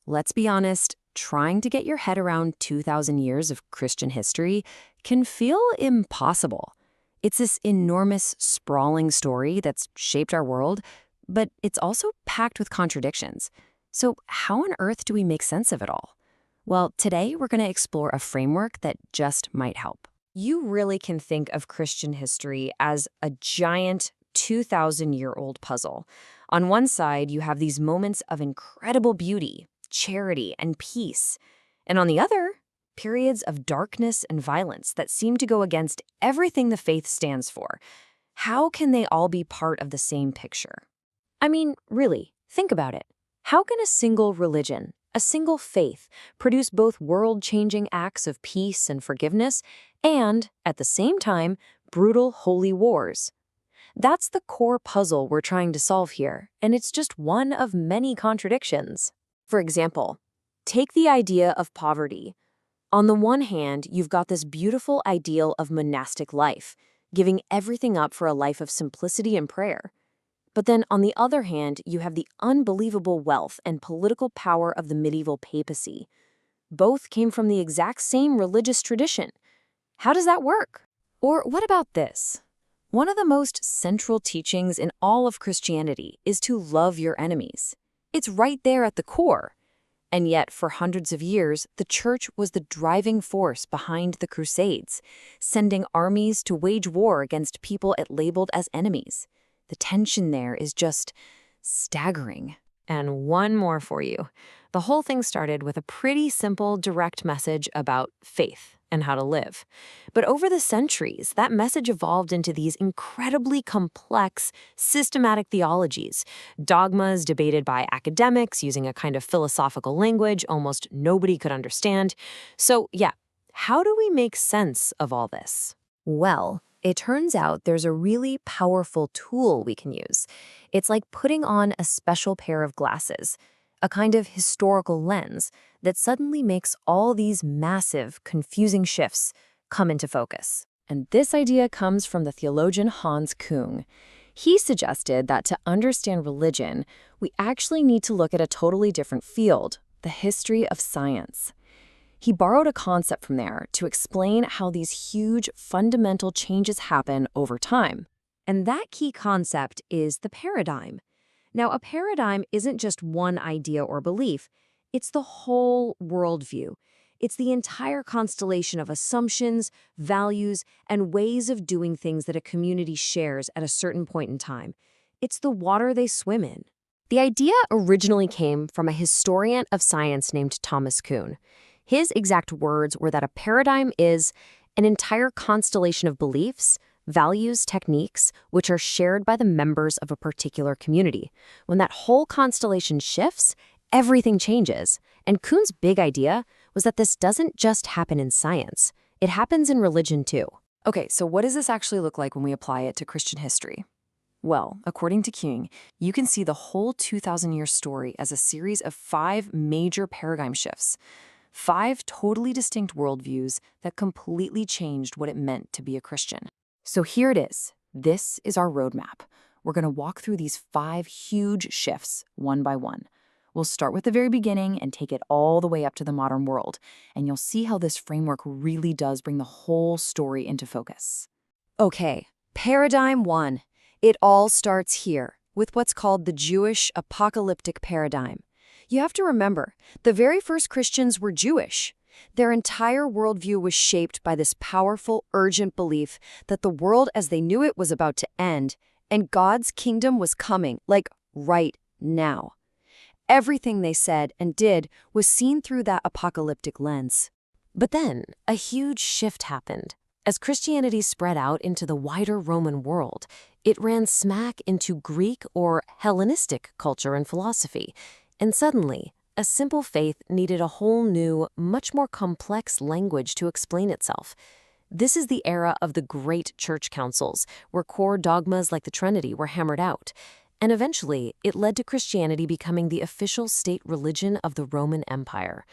Let's be honest, trying to get your head around 2,000 years of Christian history can feel impossible. It's this enormous, sprawling story that's shaped our world, but it's also packed with contradictions. So, how on earth do we make sense of it all? Well, today we're going to explore a framework that just might help. You really can think of Christian history as a giant 2,000-year-old puzzle. On one side, you have these moments of incredible beauty, charity, and peace. And on the other, periods of darkness and violence that seem to go against everything the faith stands for. How can they all be part of the same picture? I mean, really, think about it. How can a single religion, a single faith, produce both world-changing acts of peace and forgiveness and, at the same time, brutal holy wars? That's the core puzzle we're trying to solve here, and it's just one of many contradictions. For example, take the idea of poverty. On the one hand, you've got this beautiful ideal of monastic life, giving everything up for a life of simplicity and prayer. But then, on the other hand, you have the unbelievable wealth and political power of the medieval papacy. Both came from the exact same religious tradition. How does that work? Or what about this? One of the most central teachings in all of Christianity is to love your enemies. It's right there at the core. And yet, for hundreds of years, the Church was the driving force behind the Crusades, sending armies to wage war against people it labeled as enemies. The tension there is just staggering. And one more for you. The whole thing started with a pretty simple, direct message about faith and how to live. But over the centuries, that message evolved into these incredibly complex, systematic theologies, dogmas debated by academics using a kind of philosophical language almost nobody could understand. So, yeah, how do we make sense of all this? Well, it turns out there's a really powerful tool we can use. It's like putting on a special pair of glasses, a kind of historical lens that suddenly makes all these massive, confusing shifts come into focus. And this idea comes from the theologian Hans Kung. He suggested that to understand religion, we actually need to look at a totally different field, the history of science. He borrowed a concept from there to explain how these huge, fundamental changes happen over time. And that key concept is the paradigm. Now, a paradigm isn't just one idea or belief. It's the whole worldview. It's the entire constellation of assumptions, values, and ways of doing things that a community shares at a certain point in time. It's the water they swim in. The idea originally came from a historian of science named Thomas Kuhn. His exact words were that a paradigm is an entire constellation of beliefs, values, techniques, which are shared by the members of a particular community. When that whole constellation shifts, everything changes. And Kuhn's big idea was that this doesn't just happen in science. It happens in religion too. Okay, so what does this actually look like when we apply it to Christian history? Well, according to Kuhn, you can see the whole 2,000-year story as a series of 5 major paradigm shifts. 5 totally distinct worldviews that completely changed what it meant to be a Christian. So here it is. This is our roadmap. We're going to walk through these 5 huge shifts one by one. We'll start with the very beginning and take it all the way up to the modern world, and you'll see how this framework really does bring the whole story into focus. Okay, paradigm 1. It all starts here, with what's called the Jewish apocalyptic paradigm. You have to remember, the very first Christians were Jewish. Their entire worldview was shaped by this powerful, urgent belief that the world as they knew it was about to end, and God's kingdom was coming, like right now. Everything they said and did was seen through that apocalyptic lens. But then, a huge shift happened. As Christianity spread out into the wider Roman world, it ran smack into Greek or Hellenistic culture and philosophy. And suddenly, a simple faith needed a whole new, much more complex language to explain itself. This is the era of the great church councils, where core dogmas like the Trinity were hammered out. And eventually, it led to Christianity becoming the official state religion of the Roman Empire.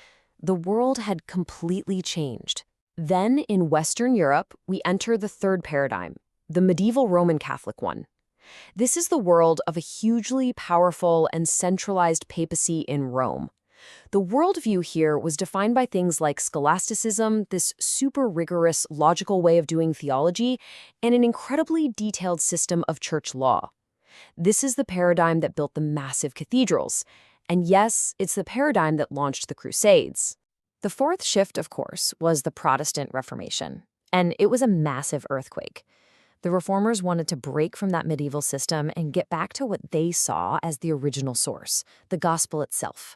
The world had completely changed. Then, in Western Europe, we enter the third paradigm, the medieval Roman Catholic one. This is the world of a hugely powerful and centralized papacy in Rome. The worldview here was defined by things like scholasticism, this super rigorous, logical way of doing theology, and an incredibly detailed system of church law. This is the paradigm that built the massive cathedrals. And yes, it's the paradigm that launched the Crusades. The fourth shift, of course, was the Protestant Reformation. And it was a massive earthquake. The reformers wanted to break from that medieval system and get back to what they saw as the original source, the gospel itself.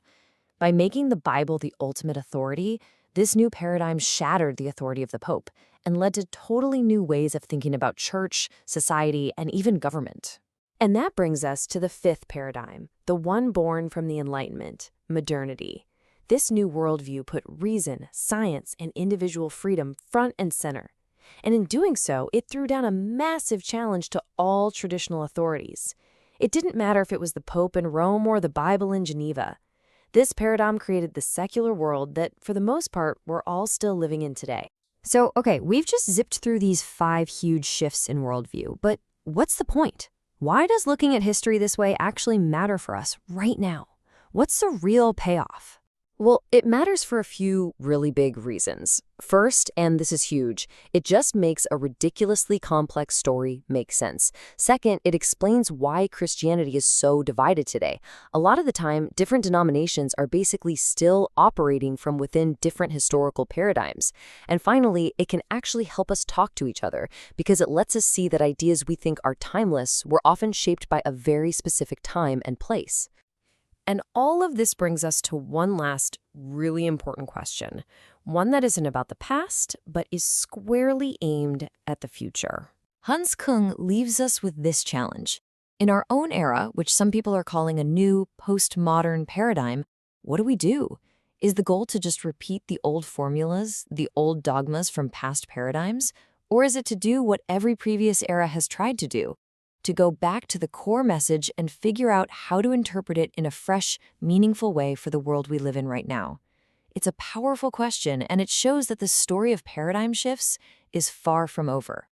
By making the Bible the ultimate authority, this new paradigm shattered the authority of the Pope and led to totally new ways of thinking about church, society, and even government. And that brings us to the fifth paradigm, the one born from the Enlightenment, modernity. This new worldview put reason, science, and individual freedom front and center. And in doing so, it threw down a massive challenge to all traditional authorities. It didn't matter if it was the Pope in Rome or the Bible in Geneva. This paradigm created the secular world that, for the most part, we're all still living in today. So, okay, we've just zipped through these 5 huge shifts in worldview, but what's the point? Why does looking at history this way actually matter for us right now? What's the real payoff? Well, it matters for a few really big reasons. First, and this is huge, it just makes a ridiculously complex story make sense. Second, it explains why Christianity is so divided today. A lot of the time, different denominations are basically still operating from within different historical paradigms. And finally, it can actually help us talk to each other because it lets us see that ideas we think are timeless were often shaped by a very specific time and place. And all of this brings us to one last really important question, one that isn't about the past, but is squarely aimed at the future. Hans Kung leaves us with this challenge. In our own era, which some people are calling a new postmodern paradigm, what do we do? Is the goal to just repeat the old formulas, the old dogmas from past paradigms? Or is it to do what every previous era has tried to do? To go back to the core message and figure out how to interpret it in a fresh, meaningful way for the world we live in right now? It's a powerful question, and it shows that the story of paradigm shifts is far from over.